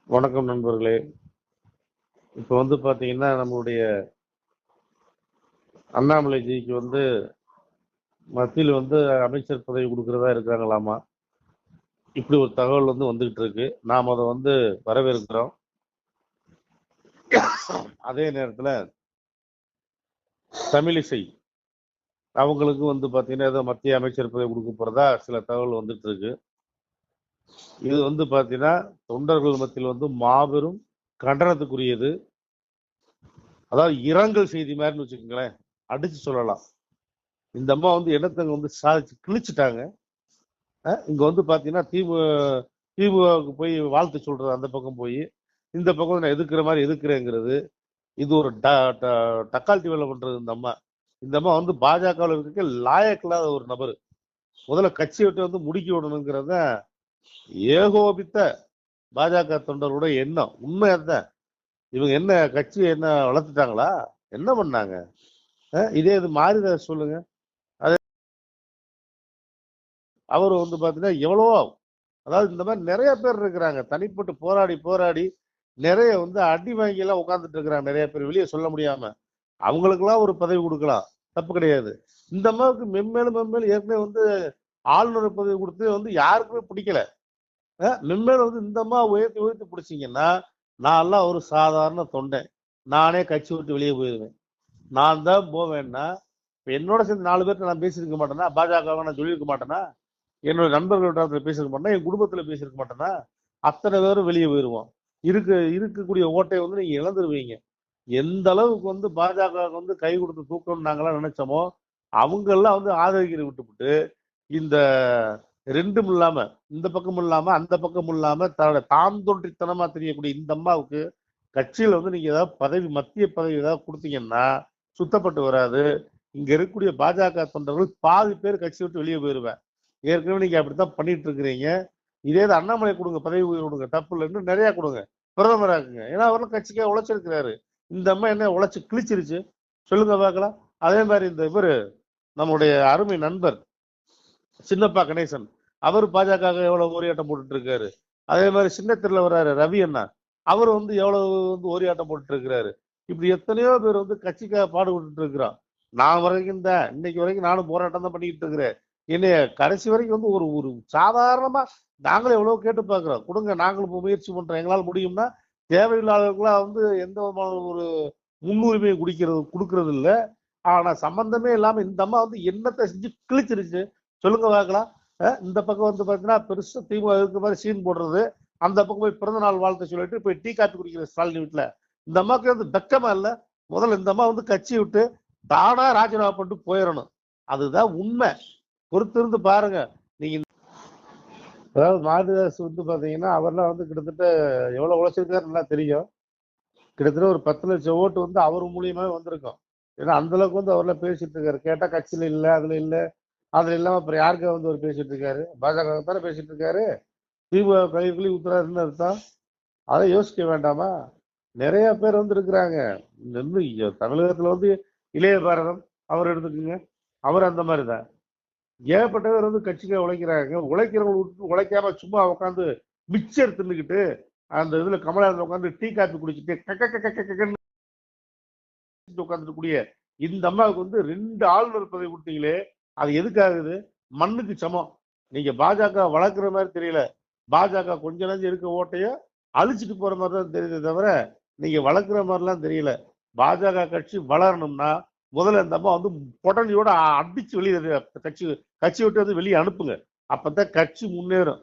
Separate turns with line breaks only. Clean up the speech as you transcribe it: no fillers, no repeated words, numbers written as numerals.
வணக்கம் நண்பர்களே. இப்போ பார்த்தீங்கன்னா, நம்மளுடைய அண்ணாமலைஜிக்கு மத்தியில அமைச்சர் பதவி குடுக்கிறதா இருக்காங்களாமா. இப்படி ஒரு தகவல் வந்துகிட்டு இருக்கு. நாம் அத வரவேற்கிறோம். அதே நேரத்துல தமிழிசை அவங்களுக்கு பார்த்தீங்கன்னா, ஏதோ மத்திய அமைச்சர் பதவி குடுக்க போறதா சில தகவல் வந்துட்டு இருக்கு. இது பார்த்தீங்கன்னா, தொண்டர்கள் மத்தியில் மாபெரும் கண்டனத்துக்குரியது. அதாவது இரங்கல் செய்தி மாதிரின்னு வச்சுக்கோங்களேன், அடிச்சு சொல்லலாம். இந்த அம்மா இடத்தங்க சாதிச்சு கிழிச்சிட்டாங்க. இங்க பாத்தீங்கன்னா திமுகவுக்கு போய் வாழ்த்து சொல்றது அந்த பக்கம் போய், இந்த பக்கம் நான் எதுக்குற மாதிரி எதுக்குறேங்கிறது, இது ஒரு டக்கால்ட்டி வேலை பண்றது. இந்த அம்மா பாஜகவில் இருக்க லாயக்கில்லாத ஒரு நபர். முதல்ல கட்சி விட்டு முடிக்க விடணுங்கிறத ஏகோபித்த பாஜக தொண்டரோட எண்ணம். உண்மையாதான் இவங்க என்ன கட்சி என்ன வளர்த்துட்டாங்களா, என்ன பண்ணாங்க? இதே இது மாறித சொல்லுங்க. அவர் பாத்தீங்கன்னா எவ்வளவோ, அதாவது இந்த மாதிரி நிறைய பேர் இருக்கிறாங்க, தனிப்பட்டு போராடி போராடி நிறைய அடி வாங்கி எல்லாம் உட்கார்ந்துட்டு இருக்கிறாங்க. நிறைய பேர் வெளியே சொல்ல முடியாம அவங்களுக்கெல்லாம் ஒரு பதவி கொடுக்கலாம், தப்பு கிடையாது. இந்த அம்மாவுக்கு மென்மேலும் ஏற்கனவே ஆளுநர் பதவி கொடுத்து யாருக்குமே பிடிக்கல. மென்மேலும் இந்த அம்மா உயர்த்தி உயர்த்தி பிடிச்சிங்கன்னா, நான் எல்லாம் ஒரு சாதாரண தொண்டன், நானே கட்சி விட்டு வெளியே போயிடுவேன். நான் தான் போவேன்னா என்னோட சேர்ந்து 4 பேர்ட்ட நான் பேசியிருக்க மாட்டேன்னா, பாஜக நான் சொல்லியிருக்க மாட்டேன்னா, என்னோட நண்பர்களோட பேசியிருக்க மாட்டேன்னா, என் குடும்பத்துல பேசியிருக்க மாட்டேன்னா, அத்தனை பேரும் வெளியே போயிடுவோம். இருக்கக்கூடிய ஓட்டை நீங்க இழந்துருவீங்க. எந்த அளவுக்கு பாஜக கை கொடுத்து தூக்கணும்னு நாங்கெல்லாம் நினைச்சோமோ, அவங்க எல்லாம் ஆதரிக்கிற விட்டுவிட்டு, இந்த ரெண்டும் இல்லாம, இந்த பக்கம் இல்லாம அந்த பக்கம் இல்லாம தாம் தோன்றித்தனமா தெரியக்கூடிய இந்த அம்மாவுக்கு கட்சியில நீங்க ஏதாவது பதவி, மத்திய பதவி ஏதாவது கொடுத்தீங்கன்னா சுத்தப்பட்டு வராது. இங்க இருக்கக்கூடிய பாஜக தொண்டர்கள் பாதி பேர் கட்சி விட்டு வெளியே போயிருவேன். ஏற்கனவே நீங்க அப்படித்தான் பண்ணிட்டு இருக்கிறீங்க. இதே அண்ணாமலை கொடுங்க, பதவி கொடுங்க, தப்பு இல்லைன்னு நிறைய கொடுங்க, பிரதமராக்குங்க. ஏன்னா அவரும் கட்சிக்காக உழைச்சிருக்கிறாரு. இந்த அம்மா என்ன உழைச்சு கிழிச்சிருச்சு சொல்லுங்க பார்க்கலாம். அதே மாதிரி இந்த இவரு நம்முடைய அருமை நண்பர் சின்னப்பா கணேசன், அவர் பாஜக எவ்வளவு ஓரியாட்டம் போட்டுட்டு இருக்காரு. அதே மாதிரி சின்னத்திரில வர்றாரு ரவி அண்ணா, அவர் எவ்வளவு ஓரியாட்டம் போட்டுட்டு இருக்கிறாரு. இப்படி எத்தனையோ பேர் கட்சிக்காக பாடுபட்டு இருக்கிறோம். நான் வரைக்கும் தான் இன்னைக்கு வரைக்கும் நானும் போராட்டம் தான் பண்ணிக்கிட்டு இருக்கிறேன். என்னைய கடைசி வரைக்கும் ஒரு ஒரு சாதாரணமா நாங்களும் எவ்வளவு கேட்டு பாக்குறோம், கொடுங்க, நாங்களும் முயற்சி பண்றோம், எங்களால் முடியும்னா. தேவையில்லாதவர்களா எந்த விதமான ஒரு முன்னுரிமையை கொடுக்கறது இல்லை. ஆனா சம்பந்தமே இல்லாம இந்த அம்மா என்னத்தை செஞ்சு கிழிச்சிருச்சு சொல்லுங்க பார்க்கலாம். இந்த பக்கம் பாத்தீங்கன்னா பெருசா திமுக இருக்க மாதிரி சீன் போடுறது, அந்த பக்கம் போய் பிறந்த நாள் வாழ்த்து சொல்லிட்டு போய் டீ காப்பி குடிக்கிற ஸ்டாலின் வீட்டுல. இந்த அம்மாவுக்கு வெக்கமா இல்ல? முதல்ல இந்த அம்மா கட்சி விட்டு தானா ராஜினாமா பண்ணிட்டு போயிடணும். அதுதான் உண்மை. பொறுத்திருந்து பாருங்க நீங்க. அதாவது மாரிதாஸ் பாத்தீங்கன்னா அவர்லாம் கிட்டத்தட்ட எவ்வளவு உழைச்சிருக்காரு நல்லா தெரியும். கிட்டத்தட்ட ஒரு 10 லட்சம் ஓட்டு அவர் மூலியமாவே வந்திருக்கும். ஏன்னா அந்த அளவுக்கு அவர்லாம் பேசிட்டு இருக்காரு. கேட்டா கட்சியில இல்ல, அதுல இல்ல, அதுல இல்லாம அப்புறம் யாருக்கு அவர் பேசிட்டு இருக்காரு? பாஜக தானே பேசிட்டு இருக்காரு. திமுக கழிவுகளி உத்தராதுன்னு அர்த்தம். அதை யோசிக்க வேண்டாமா? நிறைய பேர் இருக்கிறாங்க. தமிழகத்துல இளைய பாரதம் அவர் எடுத்துக்கோங்க, அவர் அந்த மாதிரிதான். ஏகப்பட்ட பேர் கட்சிக்காக உழைக்கிறாங்க. உழைக்கிறவங்க உழைக்காம சும்மா உட்காந்து மிக்சர் தின்னுக்கிட்டு அந்த இதுல கமலாசன் உட்காந்து டீ காப்பி குடிச்சிட்டு உட்காந்துட்டு கூடிய இந்த அம்மாவுக்கு 2 ஆளுநர் பதவி கொடுத்தீங்களே, அது எதுக்காகுது? மண்ணுக்கு சமம். நீங்க பாஜக வளர்க்குற மாதிரி தெரியல. பாஜக கொஞ்ச நேரம் இருக்க ஓட்டைய அழிச்சிட்டு போற மாதிரி தான் தெரியுது தவிர நீங்க வளர்க்குற மாதிரிலாம் தெரியல. பாஜக கட்சி வளரணும்னா முதல்ல இந்த அம்மா பொடலியோட அடிச்சு வெளியே கட்சி விட்டு வெளியே அனுப்புங்க. அப்பதான் கட்சி முன்னேறும்.